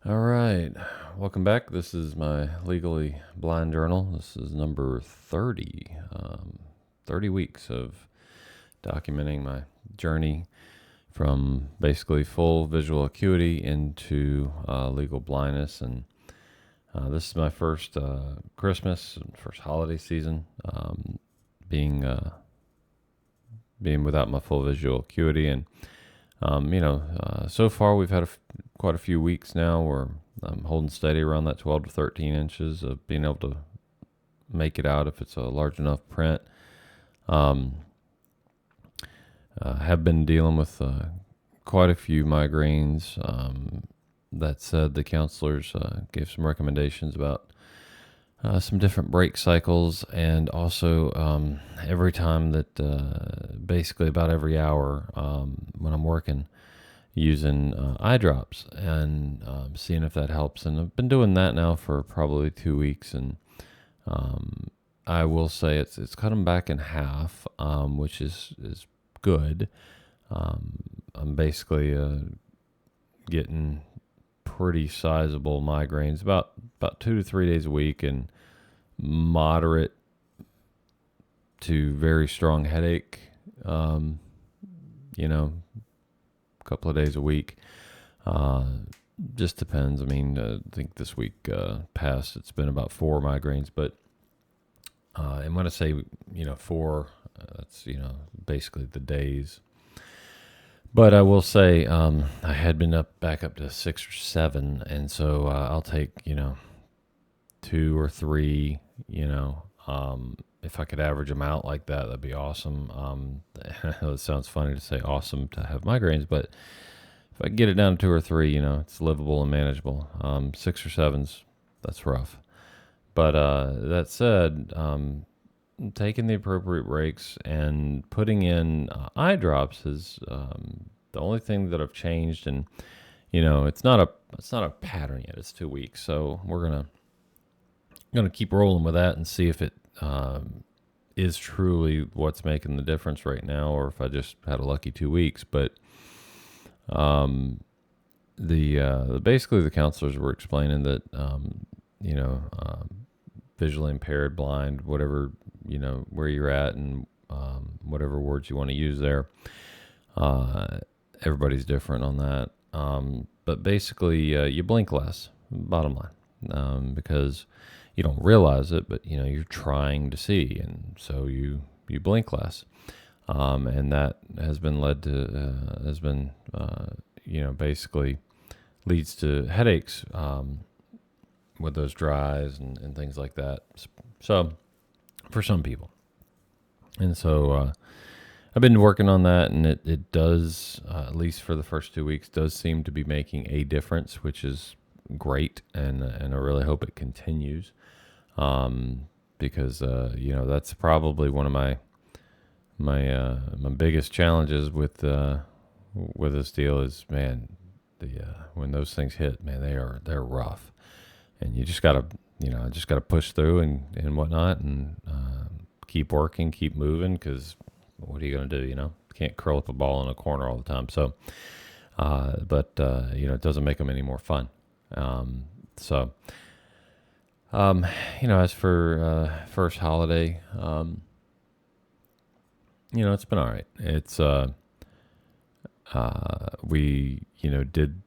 All right. Welcome back. This is my legally blind journal. This is number 30. 30 weeks of documenting my journey from basically full visual acuity into legal blindness. And this is my first Christmas and first holiday season being being without my full visual acuity. And so far we've had quite a few weeks now where I'm holding steady around that 12 to 13 inches of being able to make it out if it's a large enough print. Have been dealing with quite a few migraines. That said, the counselors gave some recommendations about some different break cycles, and also every time that basically about every hour when I'm working, using eye drops and seeing if that helps. And I've been doing that now for probably 2 weeks, and I will say it's cut them back in half, which is good. I'm basically getting pretty sizable migraines, about 2 to 3 days a week, and moderate to very strong headache. A couple of days a week. Just depends. I mean, I think this week past it's been about 4 migraines, but and when I say 4, that's basically the days. But I will say I had been back up to 6 or 7, and so I'll take 2 or 3. If I could average them out like that, that'd be awesome. It sounds funny to say awesome to have migraines, but if I get it down to 2 or 3, it's livable and manageable. 6 or 7's, that's rough. But that said, taking the appropriate breaks and putting in eye drops is the only thing that I've changed. And it's not a pattern yet. It's 2 weeks, so we're gonna keep rolling with that and see if it is truly what's making the difference right now, or if I just had a lucky 2 weeks. But basically the counselors were explaining that visually impaired, blind, whatever where you're at, and whatever words you want to use there. Everybody's different on that. But basically, you blink less. Bottom line, because you don't realize it, but you're trying to see, and so you blink less, and that has been basically leads to headaches with those dry eyes and things like that. So for some people, and so I've been working on that, and it does at least for the first 2 weeks does seem to be making a difference, which is great, and I really hope it continues. Because that's probably one of my biggest challenges with this deal is, man, when those things hit, man, they're rough, and you just gotta push through and whatnot, and keep working, keep moving, because what are you gonna do? Can't curl up a ball in a corner all the time. So, but it doesn't make them any more fun. So. As for first holiday, it's been all right. It's we did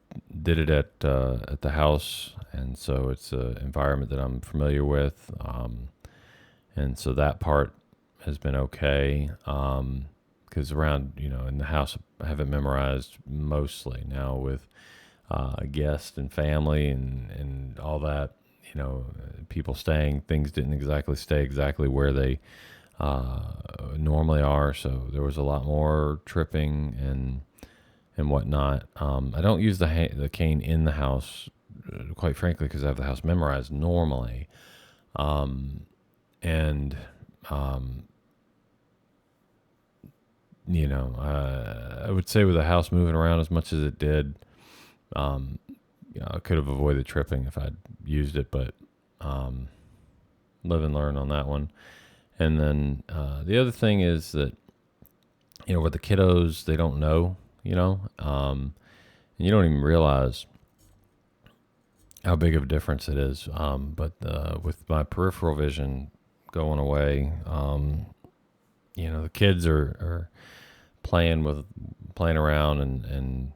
it at the house, and so it's an environment that I'm familiar with, and so that part has been okay. Because around in the house I have it memorized mostly now with guests and family and all that. People staying, things didn't exactly stay exactly where they normally are. So there was a lot more tripping and whatnot. I don't use the cane in the house, quite frankly, because I have the house memorized normally. And I would say with the house moving around as much as it did, I could have avoided tripping if I'd used it, but live and learn on that one. And then the other thing is that, with the kiddos, they don't know, and you don't even realize how big of a difference it is. But with my peripheral vision going away, the kids are playing around, and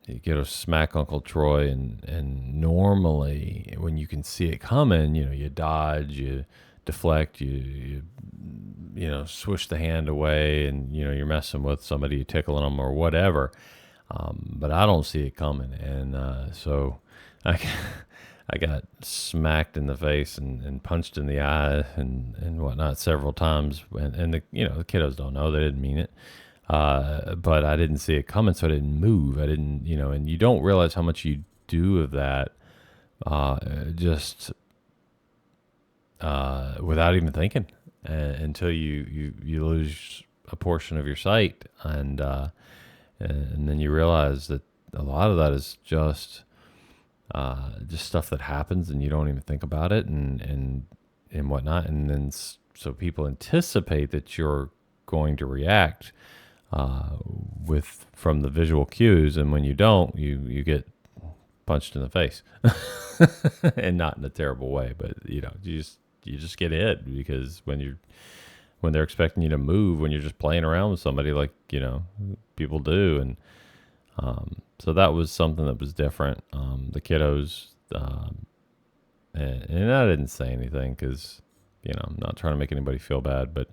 you get to smack Uncle Troy, and normally when you can see it coming, you dodge, you deflect, you swish the hand away, and you're messing with somebody, you tickling them or whatever. But I don't see it coming, and so I I got smacked in the face and punched in the eye and whatnot several times, and the kiddos don't know, they didn't mean it. But I didn't see it coming, so I didn't move. I didn't, and you don't realize how much you do of that, just without even thinking, until you lose a portion of your sight, and then you realize that a lot of that is just stuff that happens, and you don't even think about it, and whatnot, and then so people anticipate that you're going to react with from the visual cues, and when you don't, you get punched in the face, and not in a terrible way, but you just get hit, because when they're expecting you to move, when you're just playing around with somebody, like people do, and so that was something that was different. The kiddos, and I didn't say anything, because I'm not trying to make anybody feel bad, but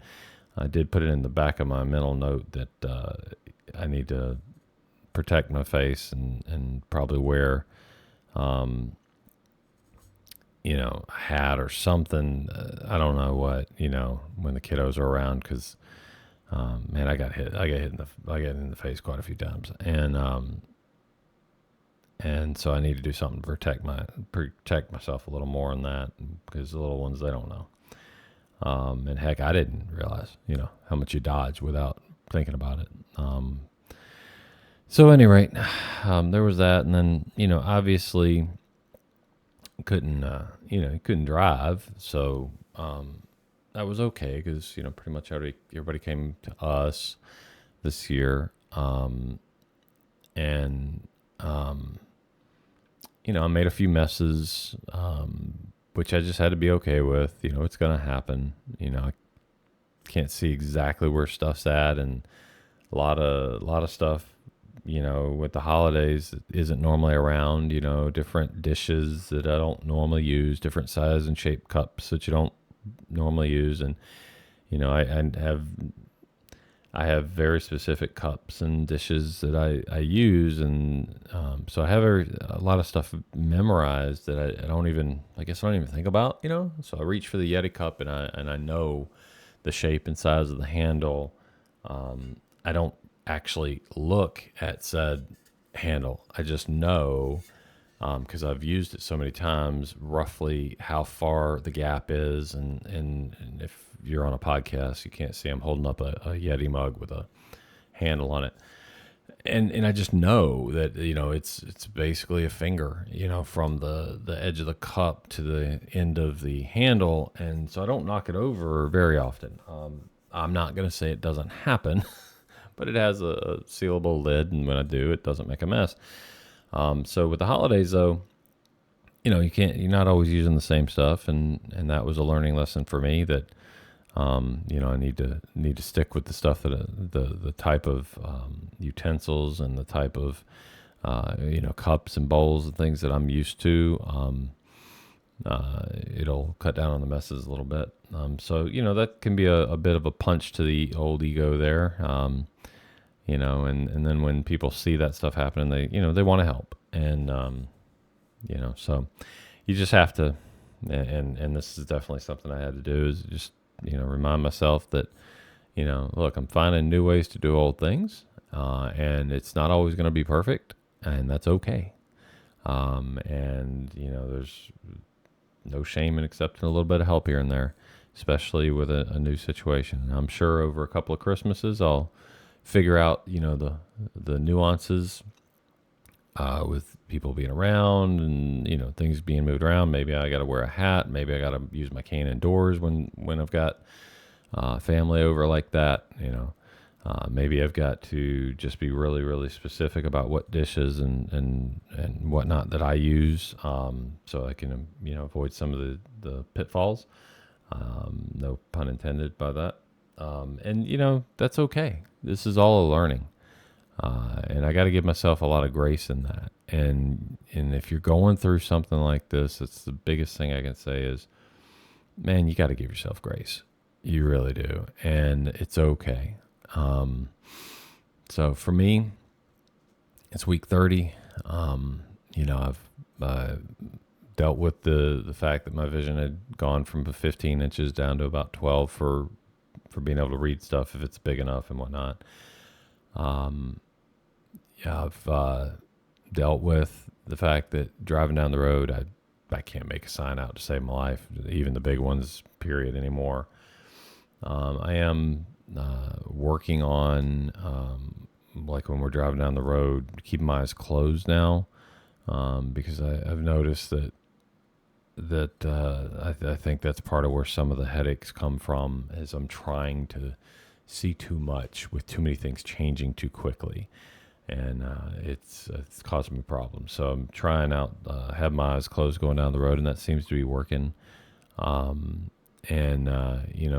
I did put it in the back of my mental note that I need to protect my face, and probably wear, a hat or something. I don't know what, when the kiddos are around, because man, I got hit. I got in the face quite a few times, and so I need to do something to protect myself a little more on that, because the little ones, they don't know. And heck, I didn't realize, how much you dodge without thinking about it. So, at any rate, there was that, and then obviously couldn't drive, so that was okay, because pretty much everybody came to us this year, and I made a few messes, which I just had to be okay with. It's gonna happen. I can't see exactly where stuff's at, and a lot of stuff, with the holidays, isn't normally around. Different dishes that I don't normally use, different size and shape cups that you don't normally use, and I have very specific cups and dishes that I use, and so I have a lot of stuff memorized that I guess I don't even think about. So I reach for the Yeti cup, and I know the shape and size of the handle. I don't actually look at said handle. I just know, because I've used it so many times, roughly how far the gap is, and if you're on a podcast, you can't see, I'm holding up a Yeti mug with a handle on it, and I just know that it's basically a finger, from the edge of the cup to the end of the handle, and so I don't knock it over very often. I'm not going to say it doesn't happen, but it has a sealable lid, and when I do, it doesn't make a mess. So with the holidays, though, you're not always using the same stuff, and that was a learning lesson for me, that I need to stick with the stuff that the type of utensils, and the type of cups and bowls and things that I'm used to. It'll cut down on the messes a little bit. So that can be a bit of a punch to the old ego there. And then when people see that stuff happening, they want to help, and so you just have to, and this is definitely something I had to do, is just remind myself that look, I'm finding new ways to do old things, and it's not always going to be perfect, and that's okay. And there's no shame in accepting a little bit of help here and there, especially with a new situation. And I'm sure over a couple of Christmases, I'll figure out the nuances, with people being around, and things being moved around. Maybe I got to wear a hat. Maybe I got to use my cane indoors when I've got family over like that. Maybe I've got to just be really, really specific about what dishes and whatnot that I use, so I can avoid some of the pitfalls. No pun intended by that. And that's okay. This is all a learning, and I got to give myself a lot of grace in that. And if you're going through something like this, it's the biggest thing I can say is, man, you got to give yourself grace. You really do, and it's okay. So for me, it's week 30. I've dealt with the fact that my vision had gone from 15 inches down to about 12 for being able to read stuff if it's big enough and whatnot. I've dealt with the fact that driving down the road, I can't make a sign out to save my life, even the big ones, period, anymore. I am working on, like when we're driving down the road, keeping my eyes closed now, because I've noticed that I think that's part of where some of the headaches come from, is I'm trying to see too much with too many things changing too quickly. And it's causing me problems. So I'm trying out, have my eyes closed going down the road, and that seems to be working.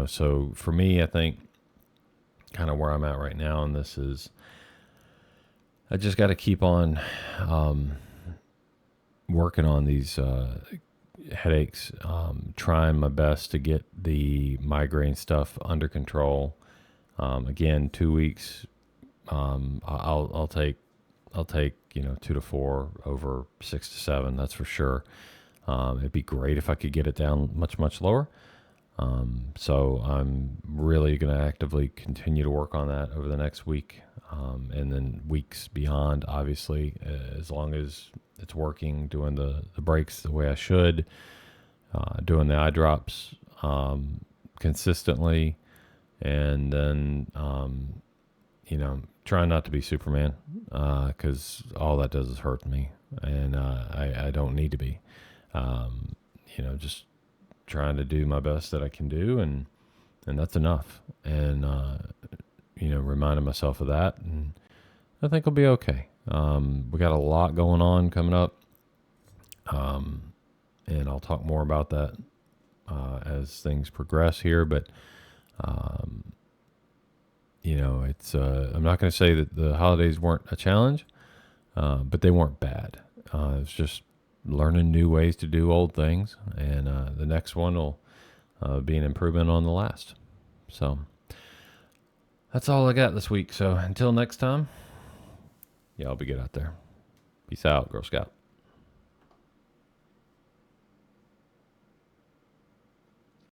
So for me, I think kind of where I'm at right now, and this is, I just got to keep on working on these headaches, trying my best to get the migraine stuff under control. Again, 2 weeks. I'll take 2 to 4 over 6 to 7. That's for sure. It'd be great if I could get it down much lower. So I'm really going to actively continue to work on that over the next week, and then weeks beyond. Obviously, as long as it's working, doing the breaks the way I should, doing the eye drops consistently, and then trying not to be Superman, because all that does is hurt me, and I don't need to be. Just trying to do my best that I can do, and that's enough. And reminding myself of that, and I think I'll be okay. We got a lot going on coming up, and I'll talk more about that as things progress here. But it's I'm not going to say that the holidays weren't a challenge, but they weren't bad. It's just learning new ways to do old things, and the next one will be an improvement on the last. So that's all I got this week. So until next time, y'all be good out there. Peace out, Girl Scout.